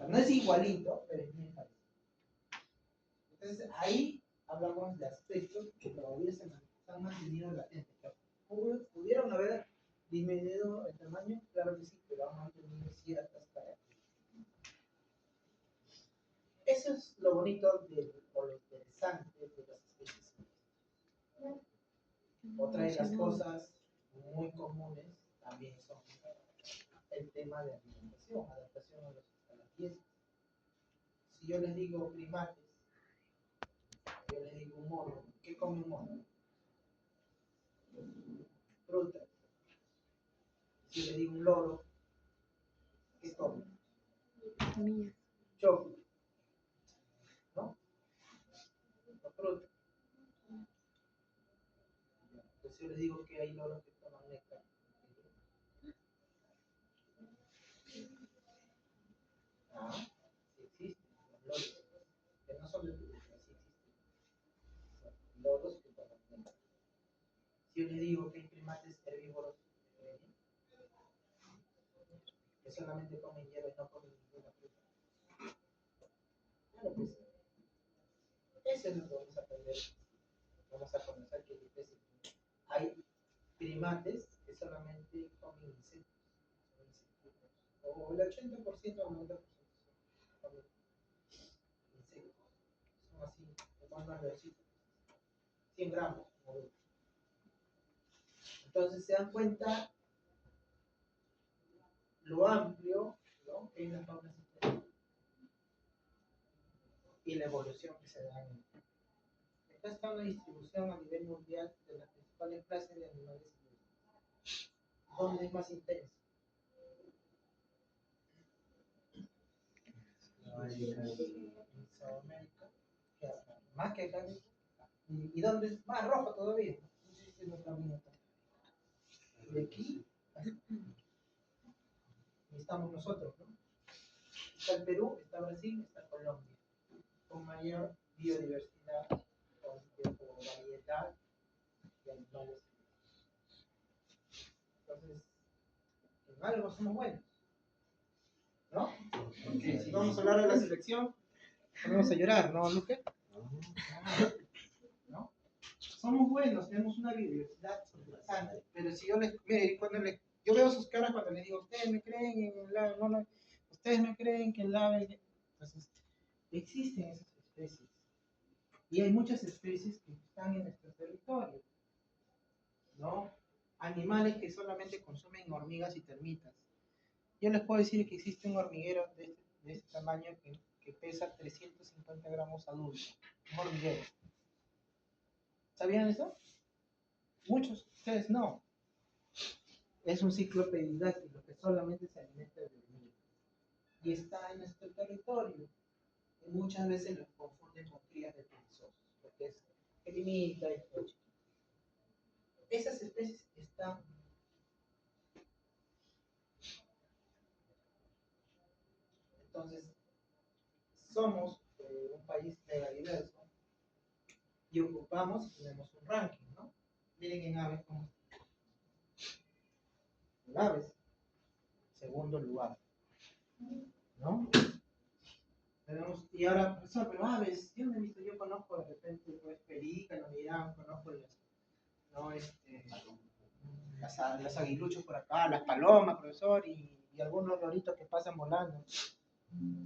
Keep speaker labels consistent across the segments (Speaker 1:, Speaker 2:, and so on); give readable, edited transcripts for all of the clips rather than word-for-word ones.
Speaker 1: sea, no es igualito, pero es muy parecido. Entonces, ahí hablamos de aspectos que todavía se han mantenido latentes. ¿Pudieron haber disminuido el tamaño? Claro que sí, pero han mantenido ciertas características. Eso es lo bonito o lo interesante de las especies. Otra de las cosas muy comunes también son el tema de alimentación, adaptación a las dietas. Si yo les digo primates, yo les digo un mono, ¿qué come un mono? Fruta. Si les digo un loro, ¿qué come? Chocolate. ¿No? La fruta. Entonces yo les digo que hay loros que toman néctar. Ah, sí existen los loros, que no son de tu sí existen. Son loros que toman néctar. Si yo les digo que hay primates herbívoros, que solamente comen hierba y no comen ninguna fruta. Claro, pues eso es lo que vamos a aprender. Vamos a conocer que hay primates que solamente comen insectos, o el 80% o el 90% comen insectos. Son así, como más grasitos, 100 gramos. Entonces se dan cuenta lo amplio, ¿no?, que es la fauna sistémica y la evolución que se da en el. Acá está una distribución a nivel mundial de las principales clases de animales silvestres. ¿Dónde es más intenso? En Sudamérica, más que acá. ¿Y dónde es más rojo todavía? De aquí estamos nosotros, ¿no? Está el Perú, está Brasil, está Colombia, con mayor biodiversidad, con variedad de animales. Entonces, en algo somos buenos, ¿no? Porque si vamos a hablar de la selección, vamos a llorar, ¿no, Luque? ¿No? Somos buenos, tenemos una biodiversidad interesante, pero si yo yo veo sus caras cuando les digo, ustedes me creen en el ave, no, ustedes me creen que el ave, entonces existen esas especies y hay muchas especies que están en nuestro territorio, ¿no? Animales que solamente consumen hormigas y termitas. Yo les puedo decir que existe un hormiguero de este tamaño que pesa 350 gramos adulto, un hormiguero. ¿Sabían eso? Muchos de ustedes no. Es un ciclo pedidáctico que solamente se alimenta de hormigas. Y está en nuestro territorio. Y muchas veces los confunden con crías de perezosos, porque es que limita y todo. Esas especies están. Entonces, somos un país megadiverso y ocupamos y tenemos un ranking, ¿no? Miren en aves cómo está. En aves, segundo lugar, ¿no? Tenemos, y ahora, profesor, pero aves, yo conozco de repente, pues, pelícanos, mirán, conozco ¿no? Las aguiluchos por acá, las palomas, profesor, y algunos loritos que pasan volando.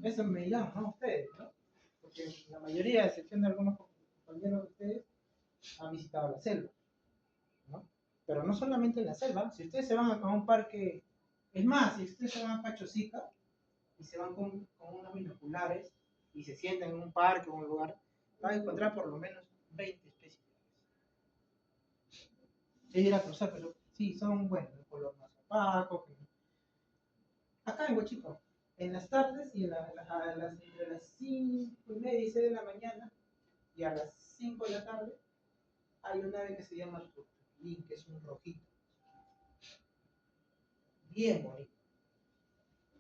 Speaker 1: Eso me dirán, ¿no? Ustedes, ¿no? Porque la mayoría, a excepción de algunos compañeros de ustedes, han visitado la selva, ¿no? Pero no solamente en la selva, si ustedes se van a un parque, es más, si ustedes se van a Pachosica y se van con unos binoculares y se sientan en un parque o un lugar, van a encontrar por lo menos 20 especies. Y dirá, profesor, pero sí, son, bueno, de color más opaco. Acá en Huachipa, en las tardes y entre las 5:30 y 6 de la mañana y a las 5 de la tarde, hay un ave que se llama turtulín, que es un rojito. Bien bonito.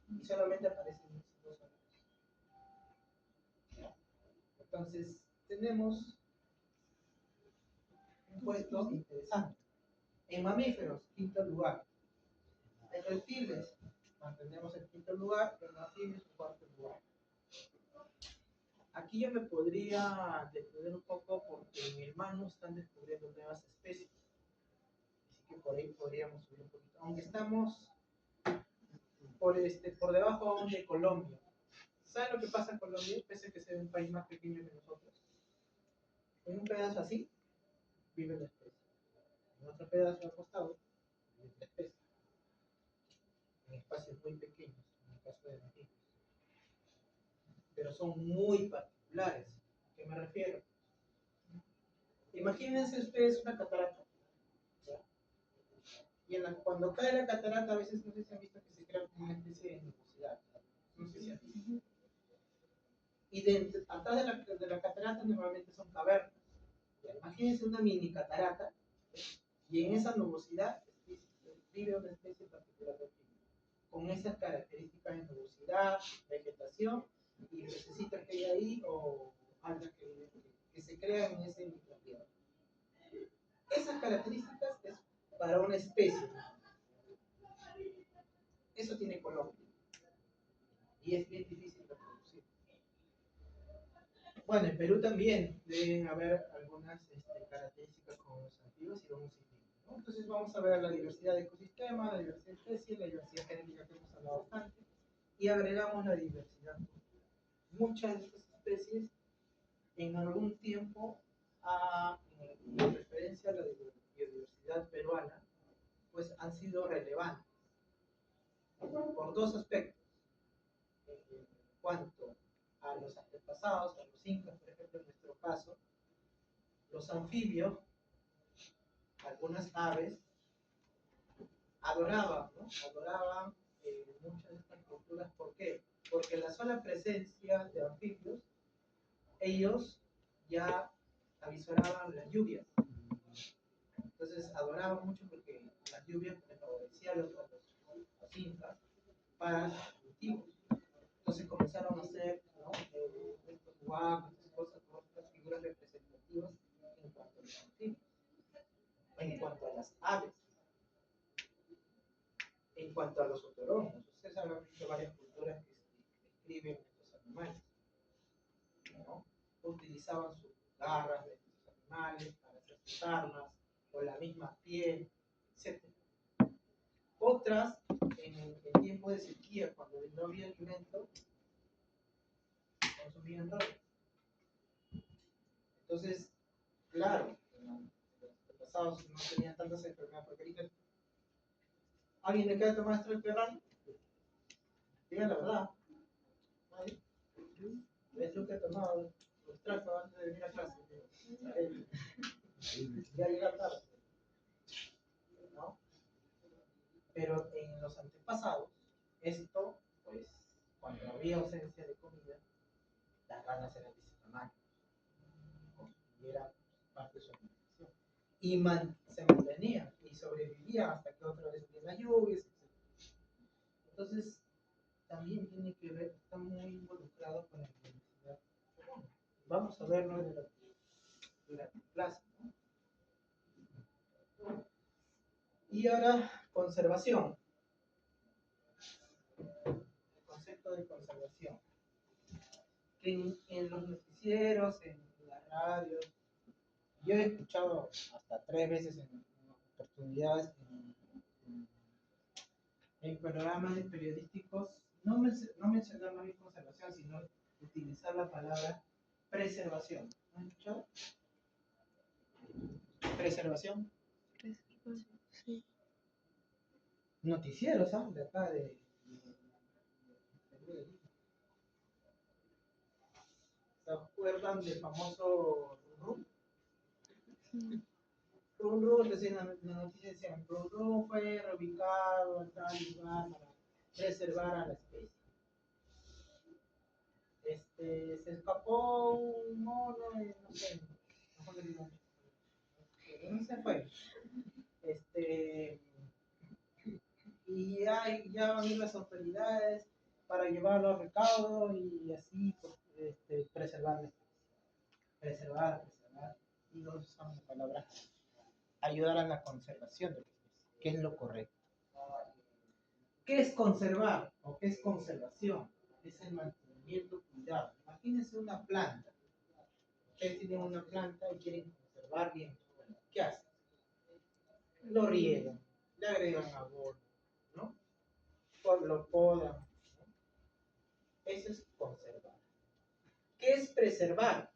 Speaker 1: Y solamente aparece en 2 horas. Entonces, tenemos un puesto interesante. En mamíferos, quinto lugar. En reptiles, mantenemos el quinto lugar, en anfibios, cuarto lugar. Aquí yo me podría detener un poco porque en el mar no están descubriendo nuevas especies. Así que por ahí podríamos subir un poquito. Aunque estamos por debajo aún de Colombia. ¿Saben lo que pasa en Colombia? Pese a que sea un país más pequeño que nosotros. En un pedazo así vive la especie. En otro pedazo al costado vive la especie. En espacios muy pequeños, en el caso de los niños. Pero son muy particulares. ¿A qué me refiero? Imagínense ustedes una catarata. ¿Ya? Y cuando cae la catarata, a veces no sé si han visto que se crea una especie de nubosidad. No sé si han visto. Y atrás de la catarata normalmente son cavernas. ¿Ya? Imagínense una mini catarata, y en esa nubosidad vive una especie particular de anfibio, con esas características de nubosidad, vegetación y pececitos que hay ahí o algas que se crean en ese microambiente. Esas características es para una especie. Eso tiene Colombia y es bien difícil de producir. Bueno, en Perú también deben haber algunas características con los anfibios y vamos a ir viendo, ¿no? Entonces vamos a ver la diversidad de ecosistemas, la diversidad de especies, la diversidad genética que hemos hablado bastante, y agregamos la diversidad. Muchas de estas especies en algún tiempo, en referencia a la biodiversidad peruana, pues han sido relevantes por dos aspectos. En cuanto a los antepasados, a los incas, por ejemplo, en nuestro caso, los anfibios, algunas aves, adoraban, ¿no? Adoraban muchas de estas culturas. ¿Por qué? Porque la sola presencia de anfibios, ellos ya avisoraban las lluvias. Entonces adoraban mucho porque las lluvias les favorecían a los incas para sus cultivos. Entonces comenzaron a hacer, ¿no? Estos huacos, estas cosas, todas estas figuras representativas en cuanto a los anfibios, en cuanto a las aves, en cuanto a los otoromos. Ustedes han visto varias culturas que describen estos animales, ¿no? Utilizaban sus garras de estos animales para hacer sus armas, o la misma piel, etc. Otras, en tiempo de sequía, cuando no había alimento, consumían drogas. Entonces, claro, los pasados no tenían tantas enfermedades, porque ahorita alguien le queda tomar estrelperrano, diga la verdad. ¿Nadie? ¿Ves lo que ha tomado los tractos antes de venir a clase? Ya llega tarde, ¿no? Pero en los antepasados, esto, pues, cuando había ausencia de comida, las ranas eran de ese tamaño, y era parte de su alimentación. Y se mantenía y sobrevivía hasta que otra vez vienen las lluvias, etc. Entonces, también tiene que ver, está muy involucrado con la biodiversidad. Vamos a verlo durante la clase, ¿no? Y ahora, conservación. El concepto de conservación. En los noticieros, en las radios, yo he escuchado hasta 3 veces en oportunidades en programas periodísticos, no mencionar más bien conservación, sino utilizar la palabra preservación. ¿No has escuchado? Preservación.
Speaker 2: Sí.
Speaker 1: Noticieros, ¿ah? De acá de ¿se acuerdan del famoso Run? Run, decían la noticia, decían, Run fue reubicado en tal lugar para preservar a la especie. Se escapó un mono, no sé, no se fue. Y ya van a ir las autoridades para llevarlo a recaudo y así preservar la especie. Preservar, y no usamos la palabra ayudar a la conservación de la especie, que es lo correcto. ¿Qué es conservar o qué es conservación? Es el mantenimiento, cuidado cuidado. Imagínense una planta. Ustedes tienen una planta y quieren conservar bien. ¿Qué hacen? Lo riegan, le agregan abono, ¿no? Lo podan, ¿no? Eso es conservar. ¿Qué es preservar?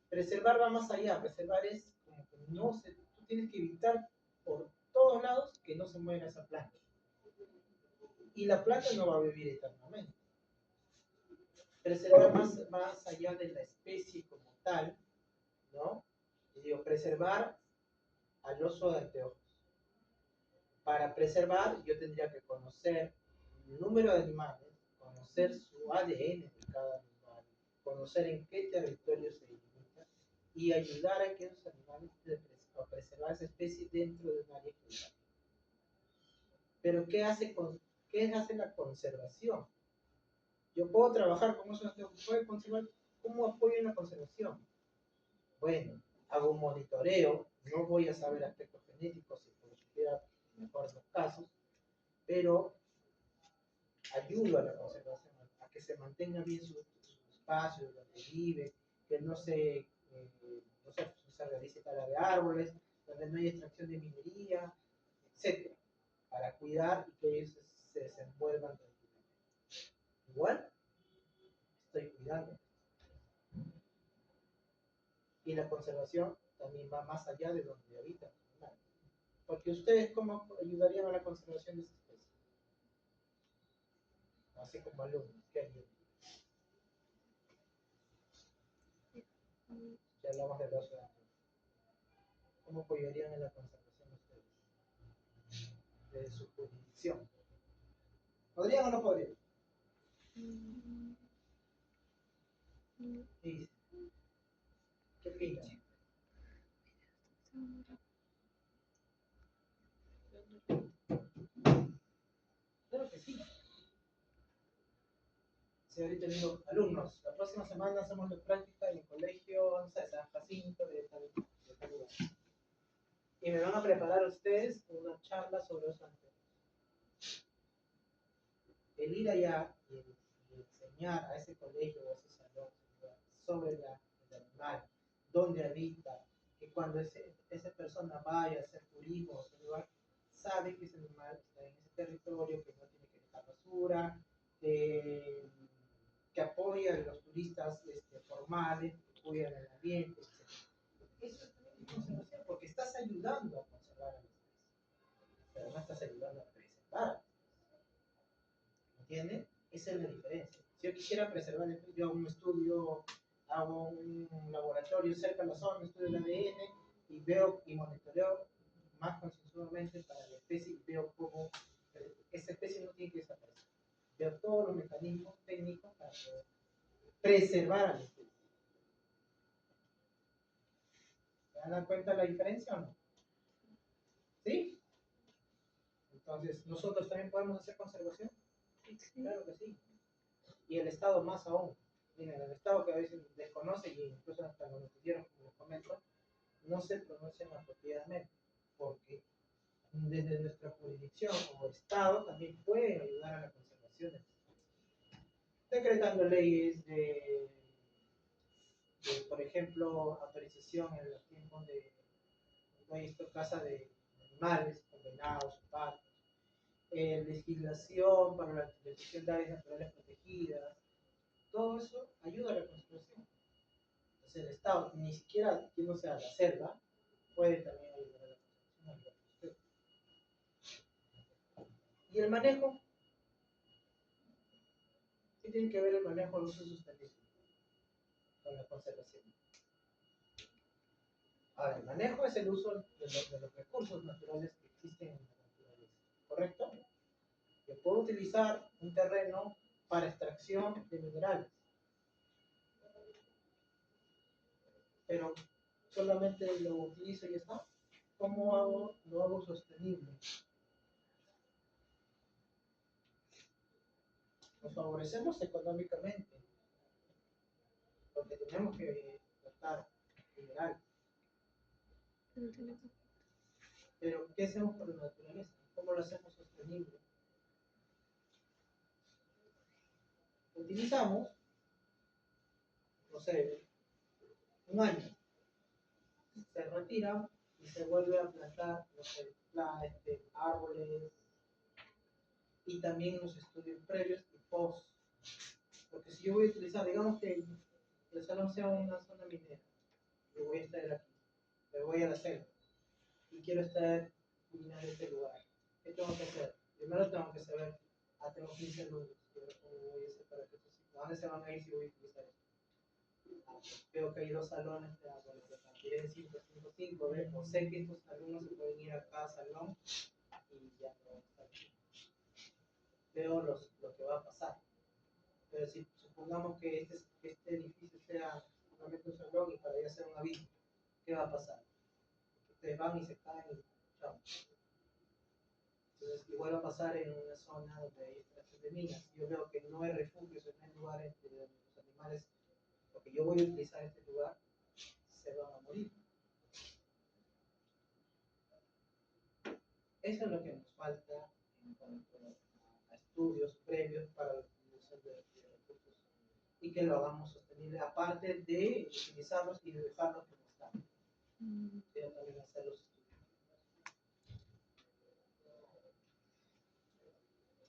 Speaker 1: Preservar va más allá. Preservar es como que no se, tú tienes que evitar por todos lados que no se muera esa planta. Y la planta no va a vivir eternamente. Preservar más allá de la especie como tal, ¿no? Y digo, preservar al oso de anteojos. Para preservar, yo tendría que conocer el número de animales, conocer su ADN de cada animal, conocer en qué territorio se limita y ayudar a que esos animales a preservar esa especie dentro de un área geográfica. Pero ¿qué hace la conservación? Yo puedo trabajar con esos anteojos, puedo conservar, ¿cómo apoyo en la conservación? Bueno, hago un monitoreo, no voy a saber aspectos genéticos, si por supiera mejor los casos, pero ayudo a la conservación, a que se mantenga bien su espacio donde vive, que no se realice tala de árboles, donde no haya extracción de minería, etc. Para cuidar y que ellos se desenvuelvan tranquilamente. Igual, estoy cuidando. Y la conservación también va más allá de donde habitan los animales. Porque ustedes, ¿cómo ayudarían a la conservación de esa especie? Así como alumnos, ¿qué harían? Ya hablamos de los ¿cómo apoyarían en la conservación ustedes? De su jurisdicción. ¿Podrían o no podrían? Sí. ¿Qué opinan? Claro que sí. Si ahorita digo, alumnos, la próxima semana hacemos la práctica en el colegio, no sé, San Jacinto de tal lugar. Y me van a preparar ustedes una charla sobre los anteojos. El ir allá y enseñar a ese colegio o a ese salón sobre el animal, dónde habita, que cuando esa persona vaya a hacer turismo a ese lugar, sabe que ese animal está en ese territorio, que no tiene que dejar basura, que apoya a los turistas formales, que apoyan el ambiente, etc. Eso es también conservación, porque estás ayudando a conservar el espacio, pero no estás ayudando a preservar. ¿Entienden? Esa es la diferencia. Si yo quisiera preservar, yo hago un estudio, hago un laboratorio cerca de la zona, estudio el ADN y veo y monitoreo más concienzudamente para la especie y veo cómo esa especie no tiene que desaparecer. Veo todos los mecanismos técnicos para poder preservar a la especie. ¿Se dan cuenta la diferencia o no? ¿Sí? Entonces, ¿nosotros también podemos hacer conservación? Sí. Claro que sí. Y el Estado más aún. Miren, el Estado que a veces desconoce y incluso hasta los noticieros, como les comento, no se pronuncian apropiadamente, porque desde nuestra jurisdicción como Estado también pueden ayudar a la conservación de las especies. Decretando leyes por ejemplo, autorización en los tiempos de caza de animales, condenados, partos, legislación para la utilización de áreas naturales protegidas, todo eso ayuda a la conservación. Entonces el Estado, ni siquiera yéndose a la selva, puede también ayudar a la conservación. ¿Y el manejo? ¿Qué tiene que ver el manejo del uso sostenible con la conservación? Ahora, el manejo es el uso de los recursos naturales que existen en la naturaleza, ¿correcto? Yo puedo utilizar un terreno para extracción de minerales, pero solamente lo utilizo y ya está. ¿Cómo lo hago sostenible? Nos favorecemos económicamente, porque tenemos que tratar minerales. Pero, ¿qué hacemos por la naturaleza? ¿Cómo lo hacemos sostenible? Utilizamos no sé, un año, se retira y se vuelve a plantar, no sé, árboles y también los estudios previos y post. Porque si yo voy a utilizar, digamos que el salón sea una zona minera, yo voy a estar aquí, me voy a la selva y quiero estar minando este lugar. ¿Qué tengo que hacer? Primero tengo que saber, tengo 15 alumnos, ¿cómo voy a hacer para que estos, a dónde se van a ir si voy a utilizar esto? Veo que hay 2 salones, bueno, partiré en 5, 5, 5, o sé que estos alumnos se pueden ir a cada salón y ya no está aquí. Veo lo que va a pasar. Pero si supongamos que este edificio sea solamente un salón y para ir a hacer un aviso, ¿qué va a pasar? Ustedes van y se caen y chao. Entonces, igual va a pasar en una zona donde hay extracción de minas. Yo veo que no hay refugios, no hay lugares donde los animales, porque yo voy a utilizar este lugar, se van a morir. Eso es lo que nos falta en cuanto a estudios previos para la utilización de recursos y que lo hagamos sostenible, aparte de utilizarlos y de dejarlos como están. Pero también hacer los estudios.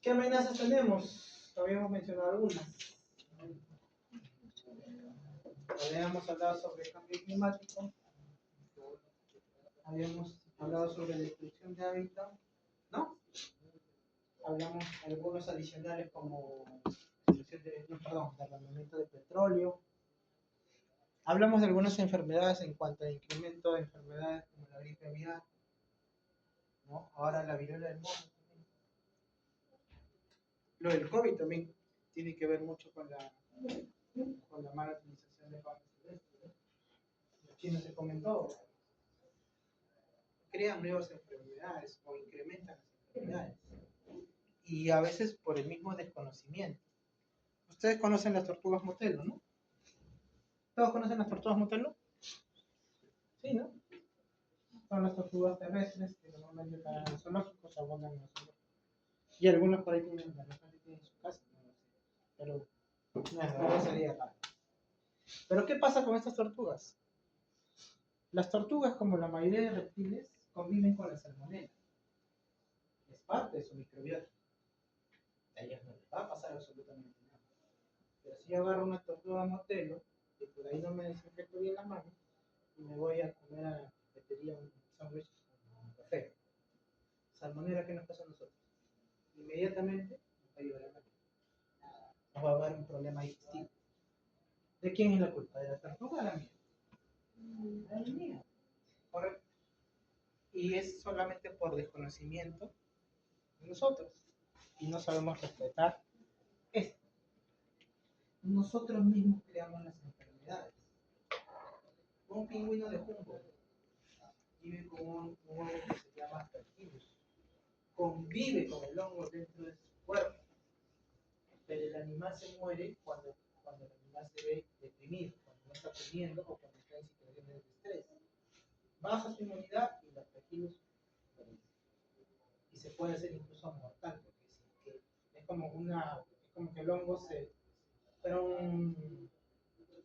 Speaker 1: ¿Qué amenazas tenemos? Habíamos mencionado algunas. Habíamos hablado sobre el cambio climático. Habíamos hablado sobre destrucción de hábitat, ¿no? Hablamos de algunos adicionales como derramamiento de petróleo. Hablamos de algunas enfermedades en cuanto al incremento de enfermedades como la gripe aviar, ¿no? Ahora la viruela del mono. Lo del COVID también tiene que ver mucho con la mala utilización de fauna silvestre, ¿no? Los chinos se comen todo. Crean nuevas enfermedades o incrementan las enfermedades. Y a veces por el mismo desconocimiento. Ustedes conocen las tortugas Motello, ¿no? ¿Todos conocen las tortugas Motello? Sí, ¿no? Son las tortugas terrestres que normalmente para los zoológicos abundan en los zoológicos. Y algunos por ahí tienen, de repente tienen su casa, no lo sé. Pero no sería raro. Pero ¿qué pasa con estas tortugas? Las tortugas, como la mayoría de reptiles, conviven con la salmonela. Es parte de su microbiota. A ellas no les va a pasar absolutamente nada. Pero si yo agarro una tortuga Motello, y por ahí no me desinfecto bien las manos, y me voy a comer a la cafetería un sándwich con café. Salmonela, ¿qué nos pasa a nosotros? Inmediatamente nos va a ayudar a la mano. Nos va a dar un problema digestivo. ¿De quién es la culpa? ¿De la tortuga o de la mía? De la mía. Correcto. Y es solamente por desconocimiento de nosotros. Y no sabemos respetar esto. Nosotros mismos creamos las enfermedades. Un pingüino de Humboldt vive con un hongo que se llama Aspergillus. Convive con el hongo dentro de su cuerpo. Pero el animal se muere cuando el animal se ve deprimido, cuando no está comiendo o cuando está en situaciones de estrés. Baja su inmunidad y la Aspergillus muere. Y se puede hacer incluso mortal, porque es como que el hongo fuera un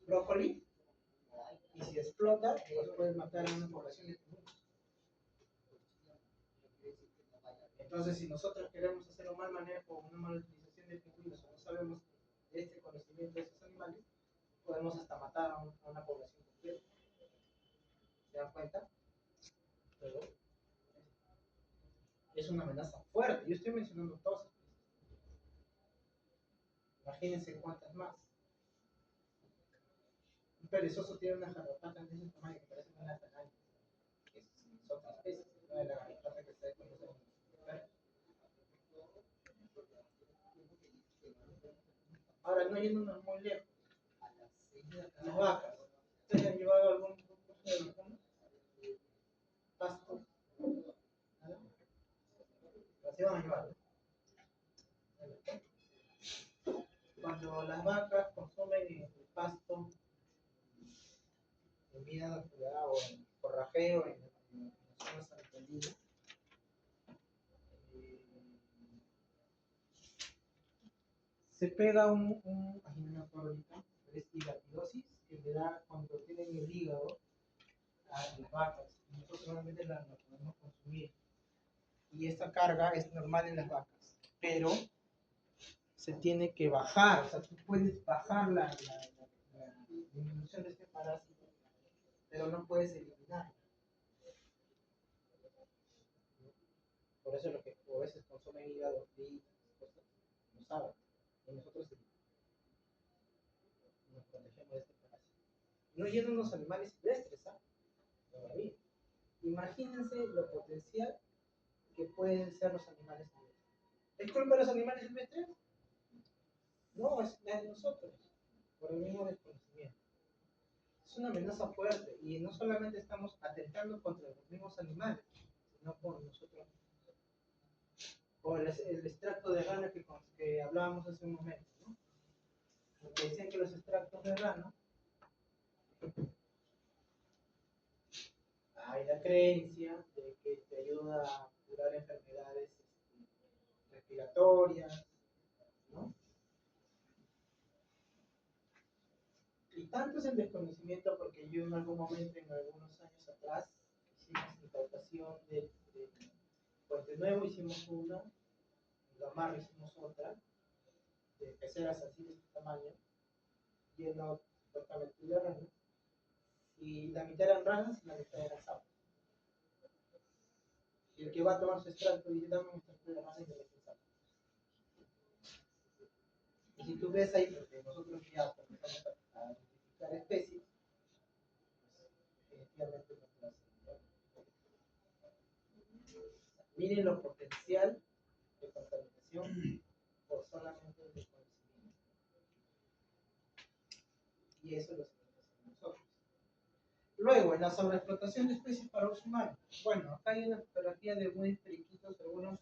Speaker 1: brócoli y si explota, pues puede matar a una población de pingüinos. Entonces, si nosotros queremos hacer un mal manejo o una mala utilización de pingüinos o no sabemos de este conocimiento de esos animales, podemos hasta matar a una población completa. ¿Se dan cuenta? Pero es una amenaza fuerte. Yo estoy mencionando todas. Imagínense cuántas más. Un perezoso tiene una garrapata de ese tamaño que parece una araña. Es otra especie, una de las garrapatas que se conoce como perros. Ahora, no yéndonos muy lejos, las vacas. ¿Ustedes han llevado algún curso de vacunas? Pasto. ¿Nada? Así van a llevarlo. Cuando las vacas consumen el pasto en vida natural o en forrajeo, en las zonas atendidas, se pega no me acuerdo ahorita, es hidratidosis, que las vacas. Nosotros normalmente la podemos consumir. Y esta carga es normal en las vacas. Pero se tiene que bajar, o sea, tú puedes bajar la disminución de este parásito, pero no puedes eliminarlo. Por eso lo que a veces consumen hígado y cosas, no saben. Y nosotros nos protegemos de este parásito. No yendo los animales silvestres, ¿sabes? Todavía. Imagínense lo potencial que pueden ser los animales silvestres. ¿Es culpa de los animales silvestres? No, es de nosotros, por el mismo desconocimiento. Es una amenaza fuerte y no solamente estamos atentando contra los mismos animales, sino con nosotros. O el extracto de rana que hablábamos hace un momento, ¿no? Porque decían que los extractos de rana, hay la creencia de que te ayuda a curar enfermedades respiratorias, ¿no? Y tanto es el desconocimiento porque yo en algún momento, en algunos años atrás, hicimos incautación de Puente Nuevo, hicimos una, en Gamarra hicimos otra, de peceras así de este tamaño, lleno supuestamente de ranas, y la mitad eran ranas y la mitad eran sapos. Y el que va a tomar su extracto dice, dame un extracto de ranas y me lo sapo. Y si tú ves ahí, porque nosotros ya comenzamos a identificar especies, pues definitivamente no te vas a encontrar. Miren lo potencial de contaminación por solamente el desconocimiento. Y eso lo hacemos nosotros. Luego, en la sobreexplotación de especies para uso humano. Bueno, acá hay una fotografía de unos periquitos, algunos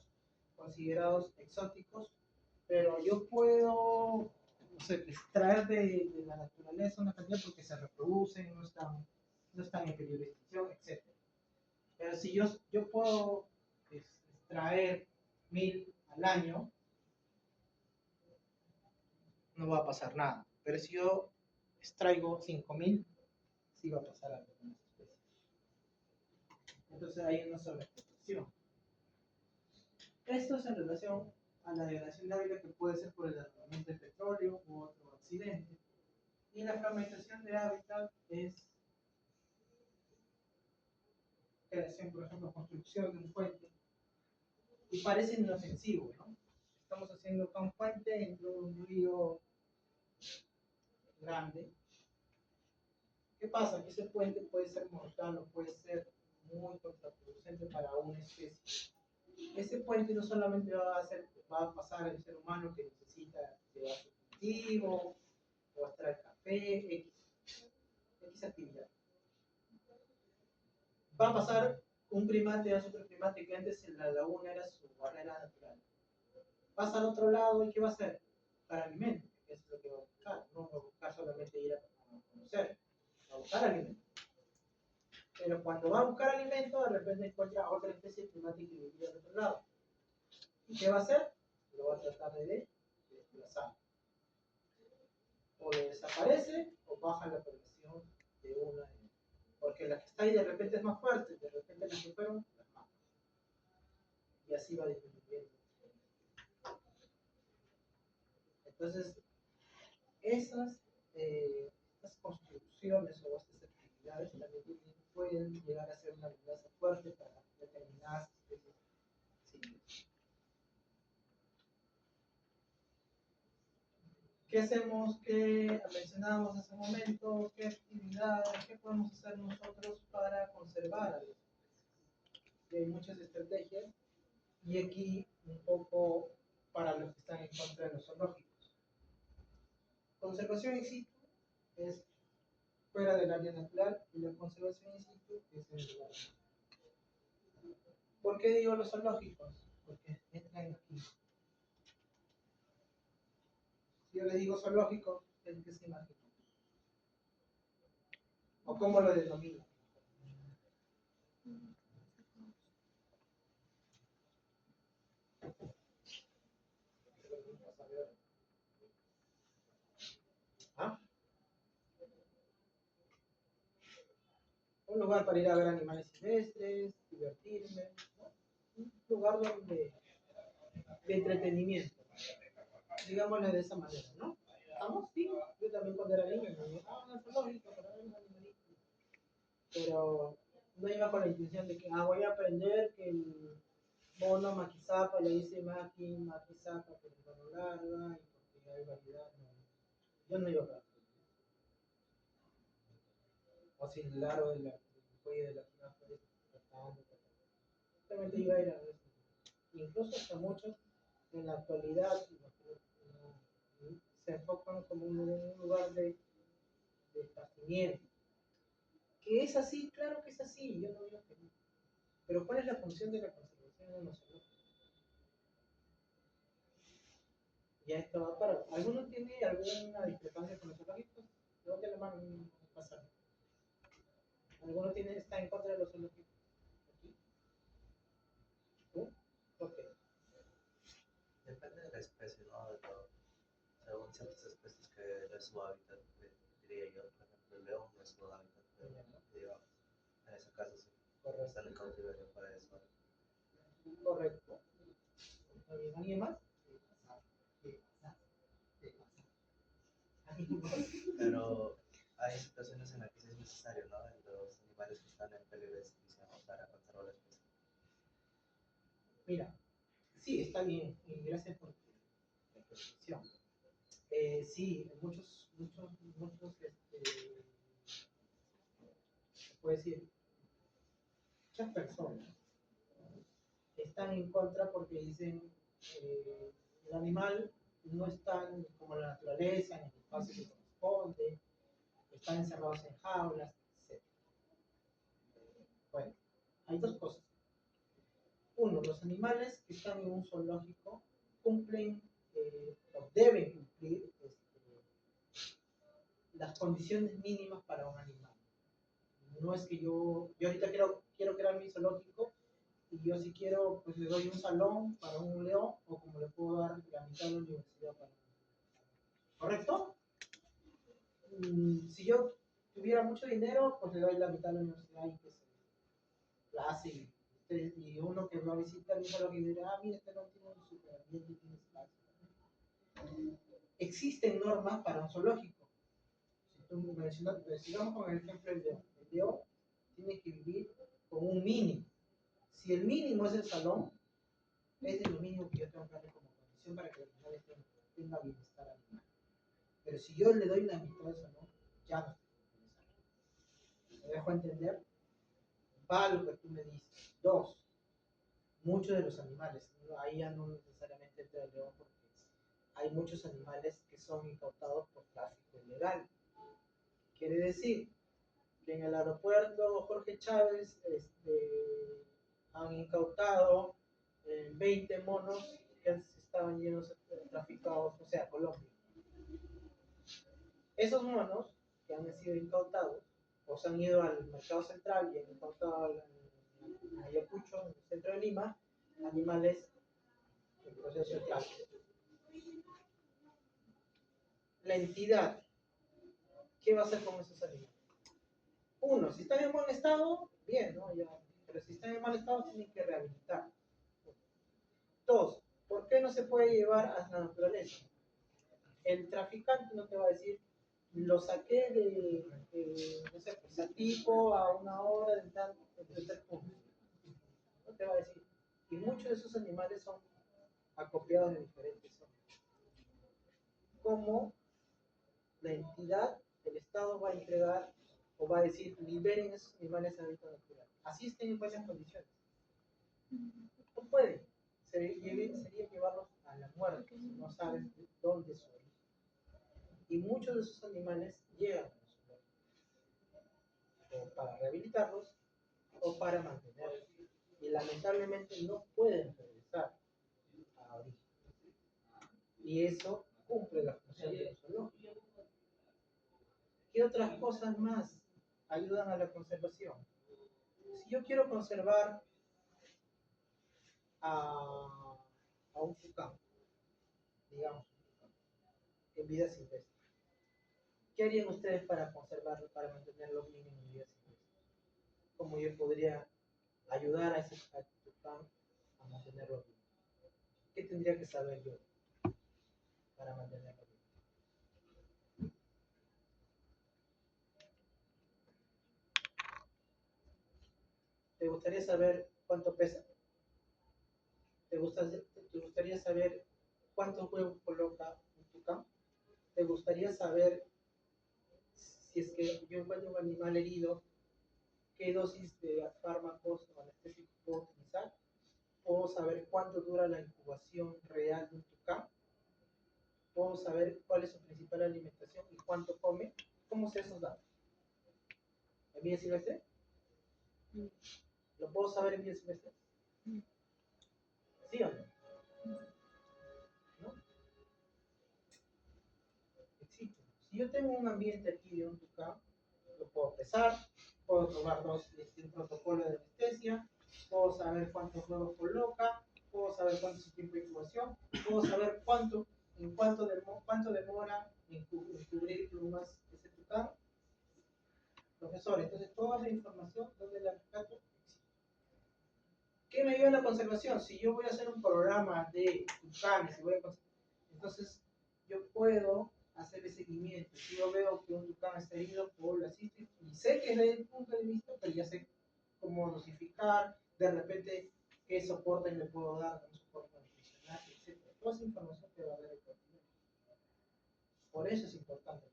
Speaker 1: considerados exóticos, pero yo puedo, no sé, extraer de la naturaleza una cantidad porque se reproducen, no están en peligro de extinción, etc. Pero si yo puedo extraer 1000 al año, no va a pasar nada. Pero si yo extraigo 5000, sí va a pasar algo con las especies. Entonces hay una sobreexplotación. Esto es en relación a la degradación de hábitat que puede ser por el derramamiento de petróleo u otro accidente. Y la fragmentación de hábitat es creación, por ejemplo, construcción de un puente. Y parece inofensivo, ¿no? Estamos haciendo acá un puente entre un río grande. ¿Qué pasa? Que ese puente puede ser mortal o puede ser muy contraproducente para una especie. Ese puente no solamente va a pasar el ser humano que necesita llevar su cultivo, o extraer café, X actividad. Va a pasar un primate a otro primate que antes en la laguna era su barrera natural. Pasa al otro lado y ¿qué va a hacer? Buscar alimento, que es lo que va a buscar. No va a buscar solamente ir a conocer, va a buscar alimento. Pero cuando va a buscar alimento, de repente encuentra otra especie de primate que vivía al otro lado. ¿Y qué va a hacer? Lo va a tratar de desplazar. O le desaparece o baja la población de una. Porque la que está ahí de repente es más fuerte, de repente las que fueron, las mata. Y así va disminuyendo. Entonces, estas construcciones o estas actividades también pueden llegar a ser una amenaza fuerte para determinadas especies. Sí. ¿Qué hacemos? ¿Qué mencionábamos hace un momento? ¿Qué actividades? ¿Qué podemos hacer nosotros para conservar a los especies? Hay muchas estrategias y aquí un poco para los que están en contra de los zoológicos. Conservación in situ es fuera del área natural y la conservación in situ es en el lugar. ¿Por qué digo los zoológicos? Porque entran aquí. Si yo le digo zoológico, ¿el que se imagina? ¿O cómo lo denomina? ¿Ah? un lugar para ir a ver animales silvestres, divertirme, ¿no? Un lugar de entretenimiento, digámosle de esa manera, ¿no? ¿Estamos? Sí, yo también cuando era niño me iba al zoológico para ver los animalitos, pero no iba con la intención de que voy a aprender que el mono maquizapa le dice maquizapa por el mano larga y porque hay variedad, no. Yo no iba a aprender. O si el largo del cuello de la jirafa es tratando, simplemente iba a ir a ver eso. Incluso hasta muchos en la actualidad se enfocan como un lugar de esparcimiento. Que es así, claro que es así, yo no digo que no. Pero ¿cuál es la función de la conservación de los zoológicos? Ya esto va para. ¿Alguno tiene alguna discrepancia con los zoológicos? Levante la mano y pasar. ¿Alguno está en contra de los zoológicos? ¿Aquí? ¿Tú? Ok.
Speaker 3: Depende de la especie, ¿no? De todo. Según ciertas especies que no es su hábitat, diría yo, por ejemplo, el león no es su hábitat, pero digamos, en ese caso sí,
Speaker 1: Correcto.
Speaker 3: está en el cautiverio para eso.
Speaker 1: Correcto. ¿Alguien más?
Speaker 3: Pero hay situaciones en las que sí es necesario, ¿no? Los animales que están en peligro de extinción para conservar la especie.
Speaker 1: Mira, sí, está bien, y gracias por tu reflexión. Sí, muchos, se puede decir, muchas personas están en contra porque dicen el animal no está como en la naturaleza, en el espacio que corresponde, están encerrados en jaulas, etc. Bueno, hay dos cosas. Uno, los animales que están en un zoológico cumplen o deben cumplir las condiciones mínimas para un animal. No es que yo ahorita quiero crear mi zoológico y yo si quiero, pues le doy un salón para un león o como le puedo dar la mitad de la universidad para un león. ¿Correcto? Si yo tuviera mucho dinero, pues le doy la mitad de la universidad y que se place y uno que va a visitar mi zoológico y dirá, mira, este no tiene un superambiente, tiene espacio. Existen normas para un zoológico. Si tú mencionas, sigamos con el ejemplo del león. El león tiene que vivir con un mínimo. Si el mínimo es el salón, es de lo mínimo que yo tengo que darle como condición para que el animal tenga bienestar animal. Pero si yo le doy la mitad del salón, ya no estoy compensando. ¿Me dejo entender? Va lo que tú me dices. Dos, muchos de los animales, ahí ya no necesariamente entra el león porque hay muchos animales que son incautados por tráfico ilegal. Quiere decir que en el aeropuerto Jorge Chávez han incautado 20 monos que antes estaban llenos de traficados, o sea, Colombia. Esos monos que han sido incautados, o se han ido al mercado central y han incautado en Ayacucho, en el centro de Lima, animales en proceso de tráfico. La entidad, ¿qué va a hacer con esos animales? Uno, si están en buen estado, bien, ¿no? Ya, pero si están en mal estado, tienen que rehabilitar. Dos, ¿por qué no se puede llevar a la naturaleza? El traficante no te va a decir, lo saqué no sé, pues, Satipo a una hora de tal punto. No te va a decir. Y muchos de esos animales son acopiados de diferentes zonas. ¿Cómo la entidad del Estado va a entregar o va a decir, liberen esos animales a hábitat natural? Así estén en buenas condiciones. No puede. Sería llevarlos a la muerte si no sabes dónde es su origen. Y muchos de esos animales llegan a los zoológicos, o para rehabilitarlos o para mantenerlos. Y lamentablemente no pueden regresar a origen. Y eso cumple la función de los zoológicos. ¿Qué otras cosas más ayudan a la conservación? Si yo quiero conservar a un tucán, digamos, en vida silvestre, ¿qué harían ustedes para conservarlo, para mantenerlo mínimo en vida silvestre? cómo yo podría ayudar a ese tucán a mantenerlo vivo. ¿Qué tendría que saber yo para mantenerlo vivo? ¿Te gustaría saber cuánto pesa? ¿Te gustaría saber cuántos huevos coloca un tucán? ¿Te gustaría saber si es que yo encuentro un animal herido, qué dosis de fármacos o anestésicos puedo utilizar? ¿Puedo saber cuánto dura la incubación real de un tucán? ¿Puedo saber cuál es su principal alimentación y cuánto come? ¿Cómo sé esos datos? ¿En vida silvestre? ¿Lo puedo saber en vida silvestre? ¿Sí o no? ¿No? Existe. Si yo tengo un ambiente aquí de un tucán, lo puedo pesar, puedo tomar un protocolo de anestesia, puedo saber cuántos huevos coloca, puedo saber cuánto es el tiempo de incubación, puedo saber cuánto demora en cubrir plumas ese tucán. Profesor, entonces toda esa información, ¿dónde la rescato? ¿Qué me ayuda en la conservación? Si yo voy a hacer un programa de tucanes, entonces yo puedo hacerle seguimiento. Si yo veo que un tucán está herido, puedo lo asisto y sé que es desde el punto de vista, pero ya sé cómo dosificar, de repente qué soporte le puedo dar, un soporte nutricional, etc. Toda esa información te va a dar el continente. Por eso es importante.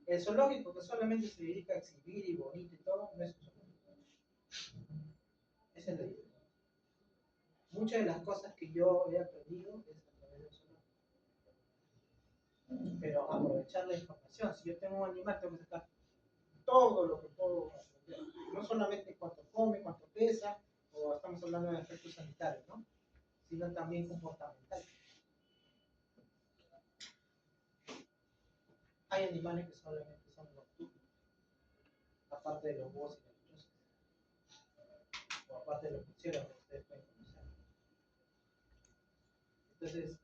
Speaker 1: El zoológico, que solamente se dedica a exhibir y bonito y todo, no es un zoológico. Esa es la idea. Muchas de las cosas que yo he aprendido es a través del zoológico. Pero aprovechar la información. Si yo tengo un animal, tengo que sacar todo lo que puedo aprender. No solamente cuánto come, cuánto pesa, o estamos hablando de aspectos sanitarios, ¿no? Sino también comportamentales. Hay animales que solamente son nocturnos, aparte de los búhos y las lechuzas, o aparte de los murciélagos que ustedes pueden conocer. Entonces,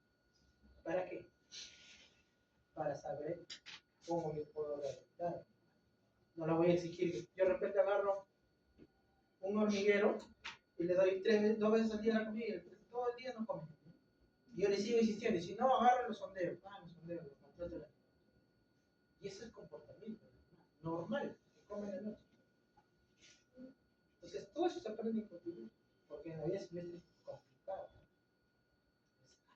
Speaker 1: ¿para qué? Para saber cómo yo puedo rehabilitar. No le voy a exigir. Yo de repente agarro un hormiguero y le doy 2 veces al día la comida y todo el día no come. Y yo le sigo insistiendo, y si no, agarro los sondeos. Los sondeos, los maltrato. Y ese es el comportamiento normal que come la noche. Entonces, todo eso se aprende en continuo, porque en la vida silvestre es complicado. Entonces,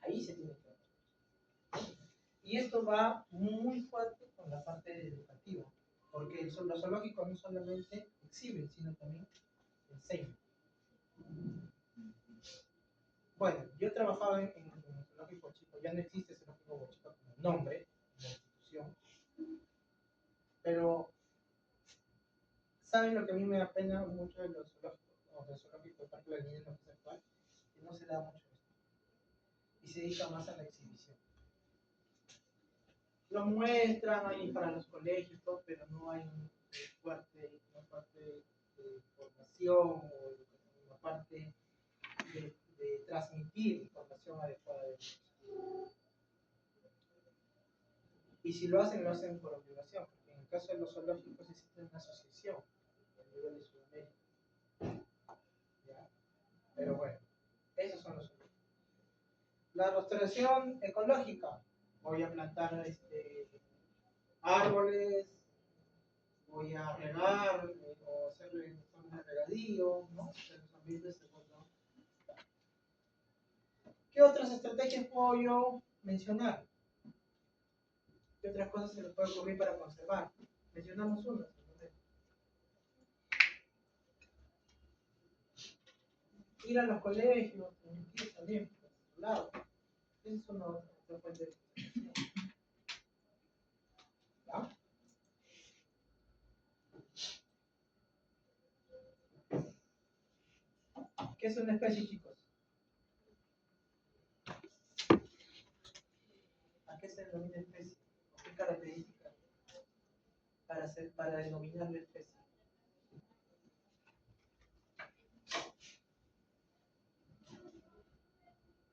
Speaker 1: ahí se tiene que aprender. Y esto va muy fuerte con la parte educativa, porque los zoológicos no solamente exhiben, sino también enseñan. Bueno, yo trabajaba en el zoológico Chico, ya no existe el zoológico Chico como nombre, como institución, pero ¿saben lo que a mí me da pena mucho de los zoológicos, o del zoológico de Parque de la Niña en la fase actual? Que no se da mucho esto, y se dedica más a la exhibición. Lo muestran ahí para los colegios, todo, pero no hay una fuerte formación o una parte de transmitir información adecuada de ellos. Y si lo hacen por obligación, porque en el caso de los zoológicos existe una asociación a nivel de Sudamérica. ¿Ya? Pero bueno, esos son los zoológicos. La restauración ecológica, voy a plantar árboles, voy a regar o hacerle forma de regadío, ¿no? En los ambientes de cuando... ¿Qué otras estrategias puedo yo mencionar? ¿Qué otras cosas se les puede ocurrir para conservar? Mencionamos unas. Ir a los colegios, también, por su lado. Esa es una otra fuente de conservación. ¿Ya? ¿Qué es una especie, chicos? ¿A qué se denomina especie? ¿Qué características para denominar la especie?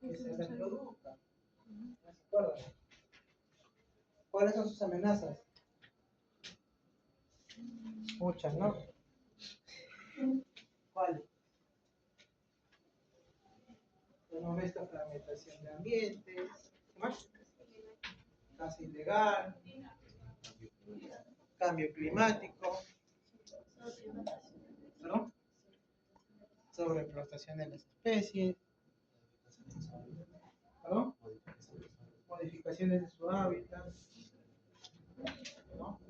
Speaker 1: Que se reproduzca. ¿Se acuerdan? ¿Cuáles son sus amenazas? Muchas, ¿no? ¿Cuál? Hemos visto fragmentación de ambientes, ¿qué más? Caza ilegal, cambio climático, ¿no? Sobreexplotación de las especies, ¿no? Modificaciones de su hábitat, ¿no?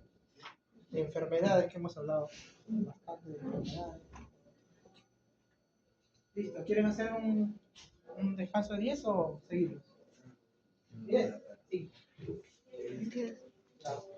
Speaker 1: De enfermedades que hemos hablado bastante de enfermedades. Listo, ¿quieren hacer un descanso de 10 o seguimos? 10, sí.
Speaker 2: Entiendo.
Speaker 1: Claro.